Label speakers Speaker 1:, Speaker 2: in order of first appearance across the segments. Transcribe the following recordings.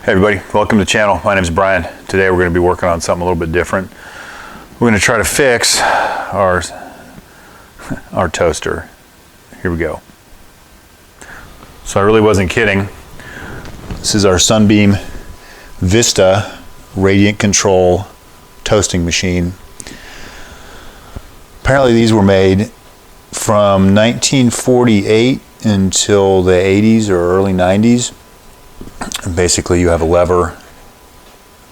Speaker 1: Hey everybody, welcome to the channel. My name is Brian. Today we're going to be working on something a little bit different. We're going to try to fix our toaster. Here we go. So I really wasn't kidding. This is our Sunbeam Vista radiant control toasting machine. Apparently these were made from 1948 until the 80s or early 90s. And basically you have a lever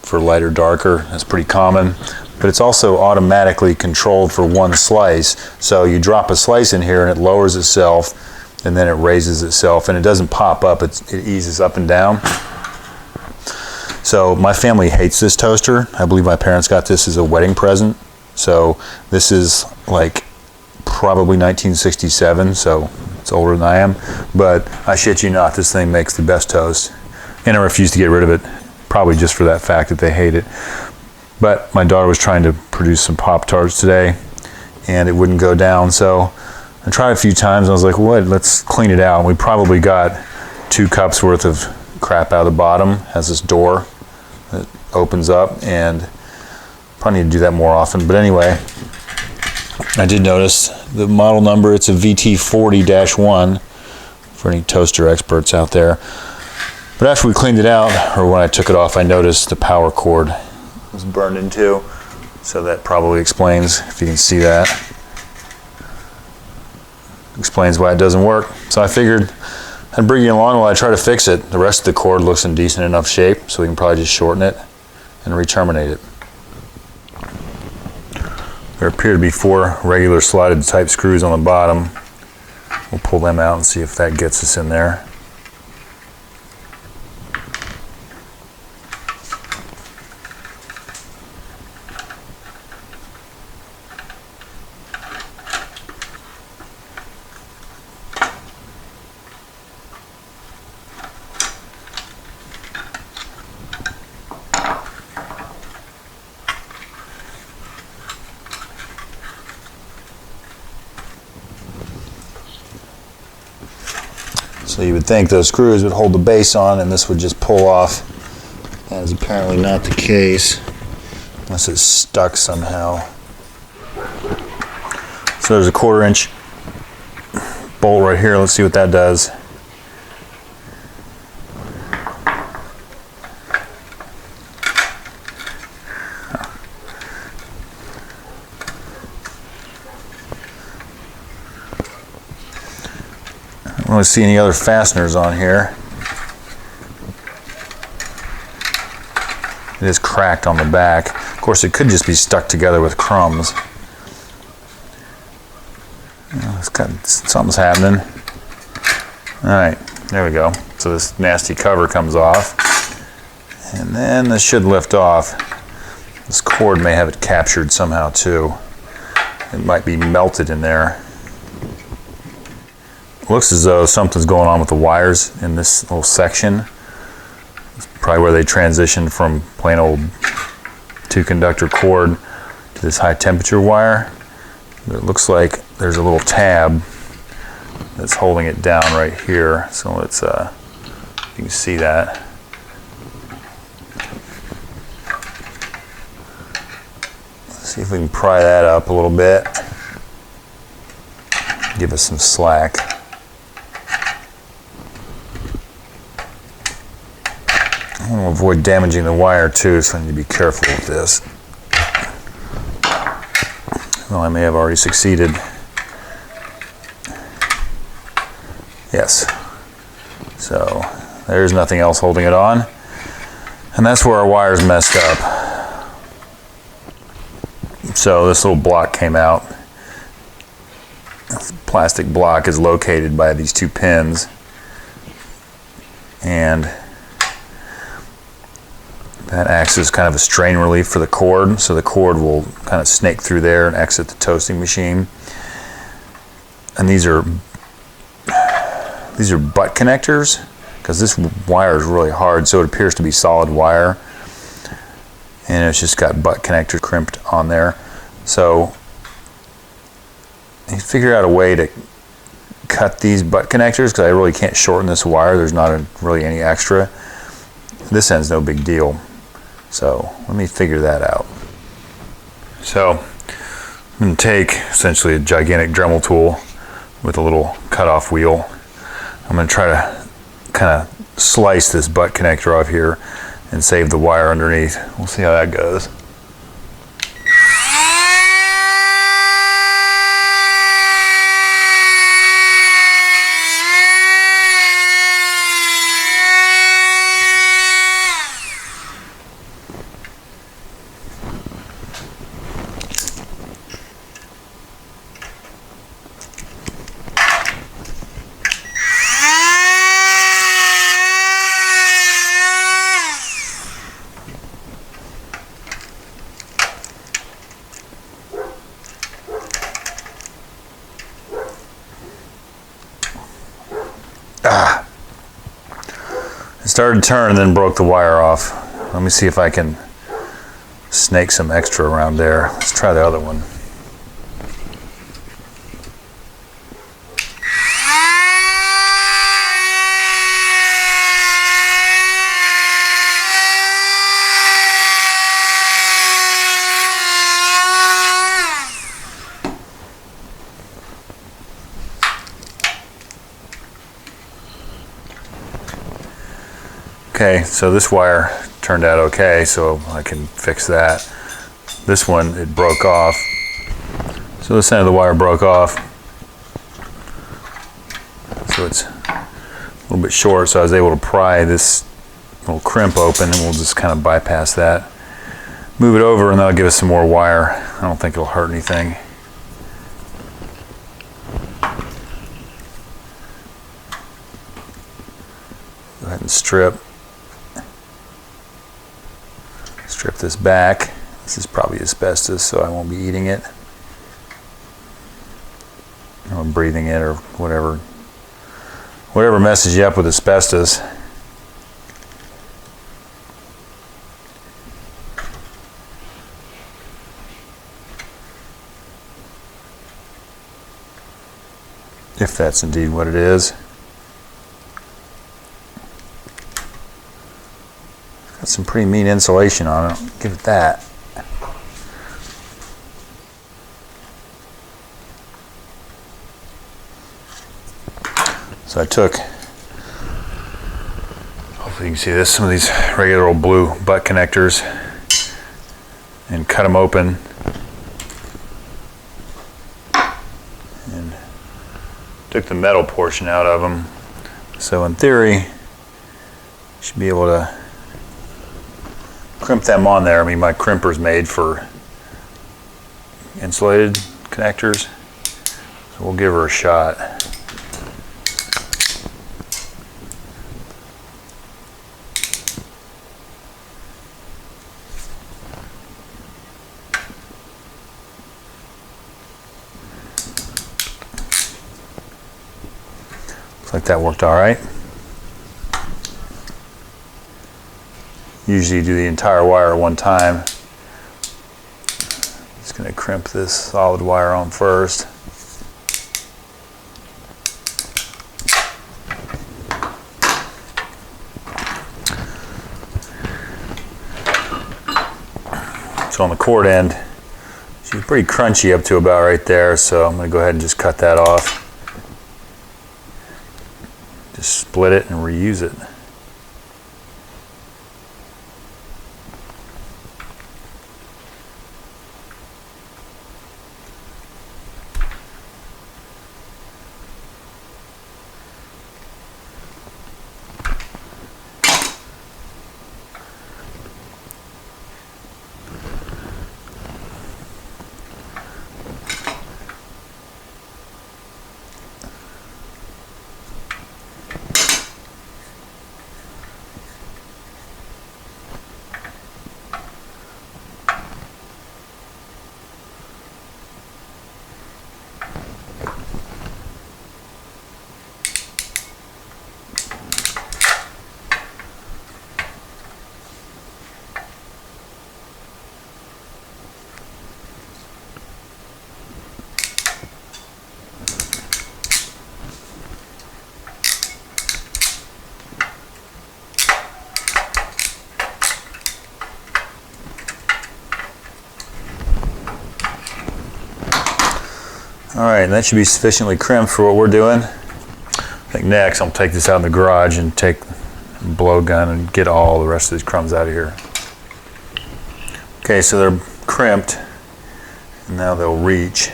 Speaker 1: for light or darker. That's pretty common, but it's also automatically controlled for one slice. So you drop a slice in here and it lowers itself and then it raises itself, and it doesn't pop up, it eases up and down. So my family hates this toaster. I believe my parents got this as a wedding present. So this is like probably 1967, so it's older than I am, but I shit you not, this thing makes the best toast. And I refuse to get rid of it, probably just for that fact that they hate it. But my daughter was trying to produce some Pop-Tarts today, and it wouldn't go down. So I tried a few times, and I was like, what, let's clean it out. And we probably got 2 cups worth of crap out of the bottom. It has this door that opens up, and probably need to do that more often. But anyway, I did notice the model number, it's a VT-40-1 for any toaster experts out there. But after we cleaned it out, or when I took it off, I noticed the power cord was burned into. So that probably explains, if you can see that, explains why it doesn't work. So I figured I'd bring you along while I try to fix it. The rest of the cord looks in decent enough shape, so we can probably just shorten it and re-terminate it. There appear to be 4 regular slotted type screws on the bottom. We'll pull them out and see if that gets us in there. So you would think those screws would hold the base on and this would just pull off. That is apparently not the case, unless it's stuck somehow. So there's a 1/4 inch bolt right here. Let's see what that does. I don't really see any other fasteners on here. It is cracked on the back. Of course, it could just be stuck together with crumbs. It's got, something's happening. All right, there we go. So this nasty cover comes off, and then this should lift off. This cord may have it captured somehow too. It might be melted in there. Looks as though something's going on with the wires in this little section. It's probably where they transitioned from plain old 2-conductor cord to this high temperature wire. It looks like there's a little tab that's holding it down right here. So let's, you can see that. Let's see if we can pry that up a little bit. Give us some slack. I want to avoid damaging the wire too, so I need to be careful with this. Well, I may have already succeeded. Yes. So there's nothing else holding it on. And that's where our wire's messed up. So this little block came out. This plastic block is located by these 2 pins. And that acts as kind of a strain relief for the cord, so the cord will kind of snake through there and exit the toasting machine. And these are butt connectors, because this wire is really hard, so it appears to be solid wire, and it's just got butt connectors crimped on there. So you figure out a way to cut these butt connectors, because I really can't shorten this wire. There's not really any extra. this end's no big deal. So let me figure that out. So I'm going to take essentially a gigantic Dremel tool with a little cutoff wheel. I'm going to try to kind of slice this butt connector off here and save the wire underneath. We'll see how that goes. It started to turn and then broke the wire off. Let me see if I can snake some extra around there. Let's try the other one. Okay, so this wire turned out okay, so I can fix that. This one, it broke off. So this end of the wire broke off. So it's a little bit short, so I was able to pry this little crimp open, and we'll just kind of bypass that. Move it over, and that'll give us some more wire. I don't think it'll hurt anything. Go ahead and strip this back. This is probably asbestos, so I won't be eating it or breathing it or whatever messes you up with asbestos. If that's indeed what it is. Got some pretty mean insulation on it. I'll give it that. So I took, hopefully you can see this, some of these regular old blue butt connectors and cut them open. And took the metal portion out of them. So in theory, you should be able to crimp them on there. I mean, my crimper's made for insulated connectors, so we'll give her a shot. Looks like that worked all right. Usually do the entire wire at one time. Just going to crimp this solid wire on first. So on the cord end, she's pretty crunchy up to about right there, so I'm going to go ahead and just cut that off. Just split it and reuse it. Alright, and that should be sufficiently crimped for what we're doing. I think next I'll take this out in the garage and take a blow gun and get all the rest of these crumbs out of here. Okay, so they're crimped, and now they'll reach.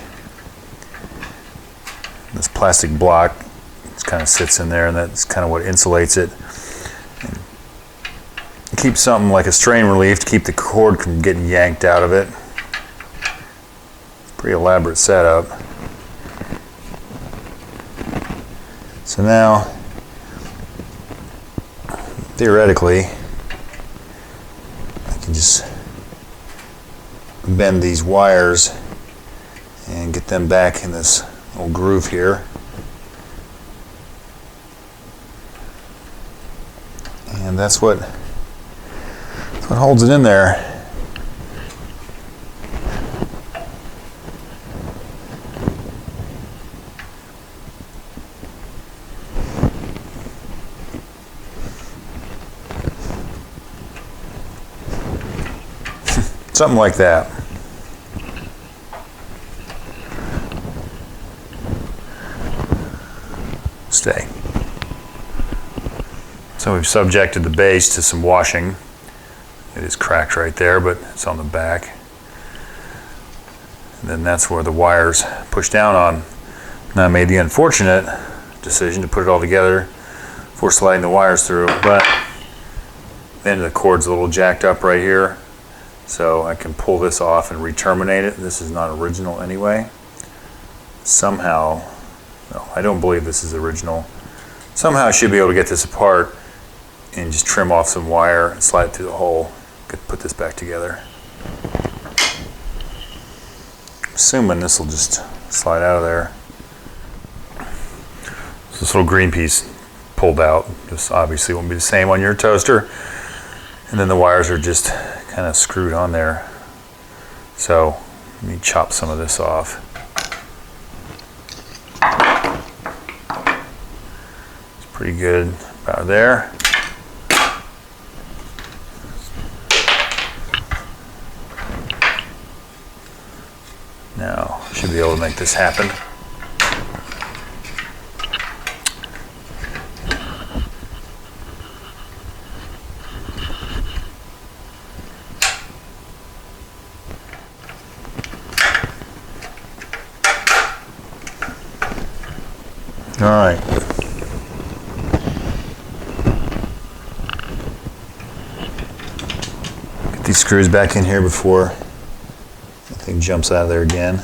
Speaker 1: This plastic block just kind of sits in there, and that's kind of what insulates it. And keeps something like a strain relief to keep the cord from getting yanked out of it. Pretty elaborate setup. So now, theoretically, I can just bend these wires and get them back in this little groove here. And that's what holds it in there. Something like that. Stay. So we've subjected the base to some washing. It is cracked right there, but it's on the back. And then that's where the wires push down on. Now I made the unfortunate decision to put it all together before sliding the wires through, but the end of the cord's a little jacked up right here. So I can pull this off and re-terminate it. This is not original anyway. Somehow, no, I don't believe this is original. Somehow I should be able to get this apart and just trim off some wire and slide it through the hole. Put this back together. Assuming this will just slide out of there. So this little green piece pulled out. This obviously won't be the same on your toaster. And then the wires are just kind of screwed on there. So let me chop some of this off. It's pretty good about there. Now, should be able to make this happen. All right. Get these screws back in here before the thing jumps out of there again.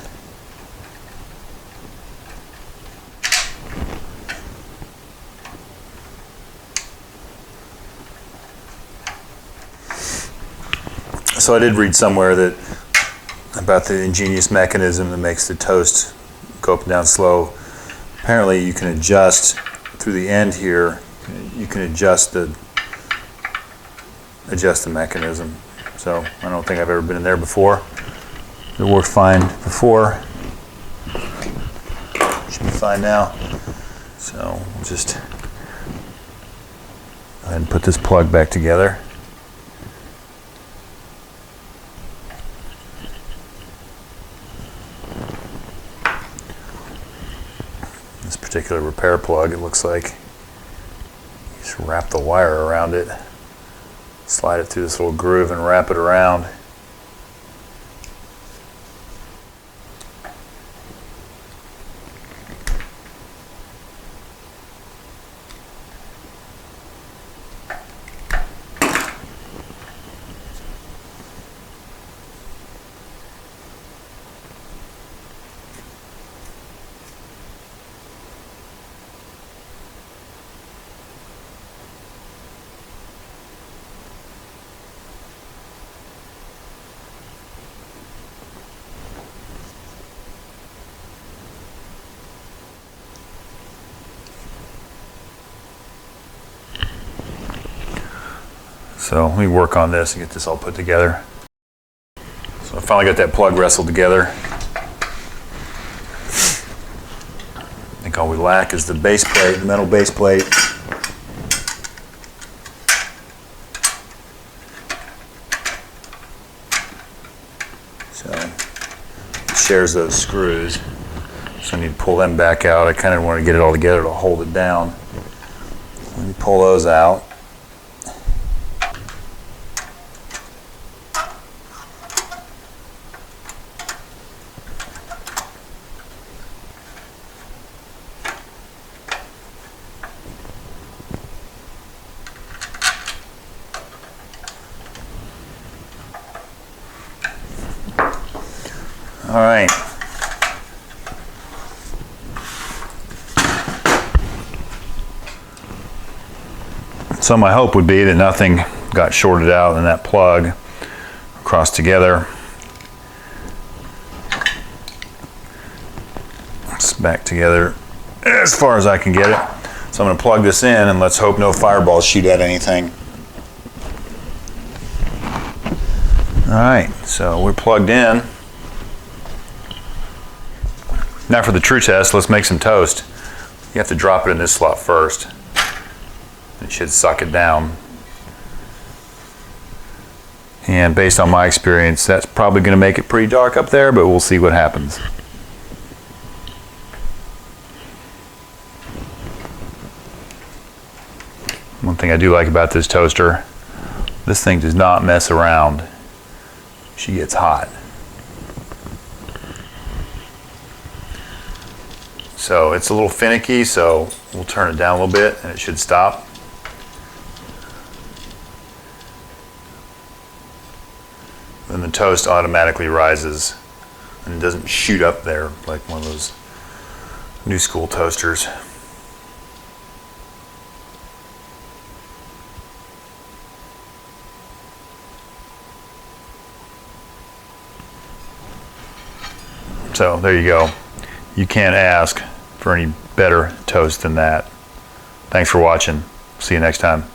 Speaker 1: So I did read somewhere that about the ingenious mechanism that makes the toast go up and down slow. Apparently you can adjust through the end here, you can adjust the mechanism. So I don't think I've ever been in there before. It worked fine before. Should be fine now. So we'll just go ahead and put this plug back together. Particular repair plug, it looks like. Just wrap the wire around it, slide it through this little groove and wrap it around. So let me work on this and get this all put together. So I finally got that plug wrestled together. I think all we lack is the base plate, the metal base plate. So it shares those screws. So I need to pull them back out. I kind of want to get it all together to hold it down. Let me pull those out. All right. So my hope would be that nothing got shorted out in that plug across together. It's back together as far as I can get it. So I'm going to plug this in and let's hope no fireballs shoot at anything. All right, so we're plugged in. Now for the true test, let's make some toast. You have to drop it in this slot first. It should suck it down. And based on my experience, that's probably going to make it pretty dark up there, but we'll see what happens. One thing I do like about this toaster, this thing does not mess around. She gets hot. So it's a little finicky, so we'll turn it down a little bit and it should stop. Then the toast automatically rises and it doesn't shoot up there like one of those new school toasters. So there you go. You can't ask for any better toast than that. Thanks for watching. See you next time.